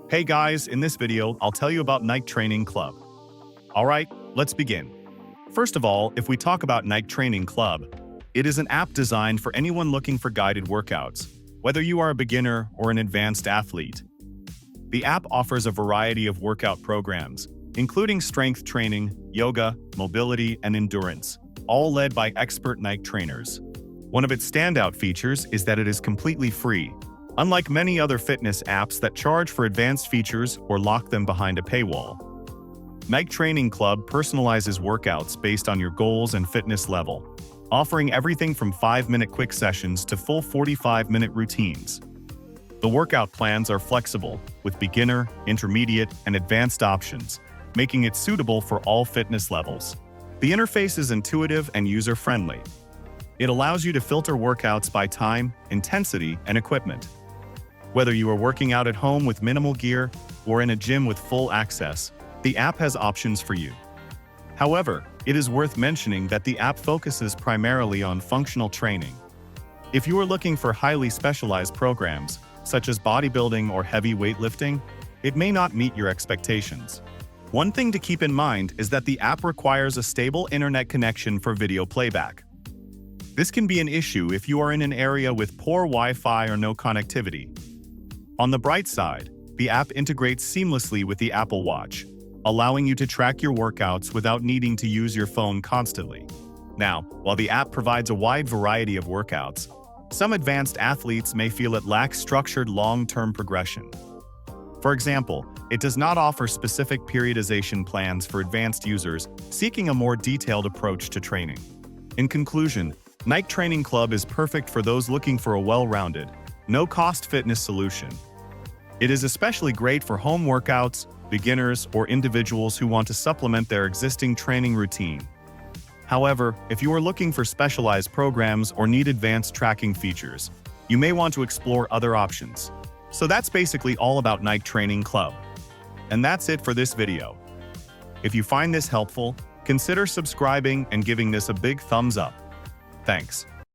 Hey guys, in this video, I'll tell you about Nike Training Club. Alright, let's begin. First of all, if we talk about Nike Training Club, it is an app designed for anyone looking for guided workouts, whether you are a beginner or an advanced athlete. The app offers a variety of workout programs, including strength training, yoga, mobility, and endurance, all led by expert Nike trainers. One of its standout features is that it is completely free, unlike many other fitness apps that charge for advanced features or lock them behind a paywall. Nike Training Club personalizes workouts based on your goals and fitness level, offering everything from 5-minute quick sessions to full 45-minute routines. The workout plans are flexible, with beginner, intermediate, and advanced options, making it suitable for all fitness levels. The interface is intuitive and user-friendly. It allows you to filter workouts by time, intensity, and equipment. Whether you are working out at home with minimal gear or in a gym with full access, the app has options for you. However, it is worth mentioning that the app focuses primarily on functional training. If you are looking for highly specialized programs, such as bodybuilding or heavy weightlifting, it may not meet your expectations. One thing to keep in mind is that the app requires a stable internet connection for video playback. This can be an issue if you are in an area with poor Wi-Fi or no connectivity. On the bright side, the app integrates seamlessly with the Apple Watch, allowing you to track your workouts without needing to use your phone constantly. Now, while the app provides a wide variety of workouts, some advanced athletes may feel it lacks structured long-term progression. For example, it does not offer specific periodization plans for advanced users seeking a more detailed approach to training. In conclusion, Nike Training Club is perfect for those looking for a well-rounded, no-cost fitness solution. It is especially great for home workouts, beginners, or individuals who want to supplement their existing training routine. However, if you are looking for specialized programs or need advanced tracking features, you may want to explore other options. So that's basically all about Nike Training Club. And that's it for this video. If you find this helpful, consider subscribing and giving this a big thumbs up. Thanks.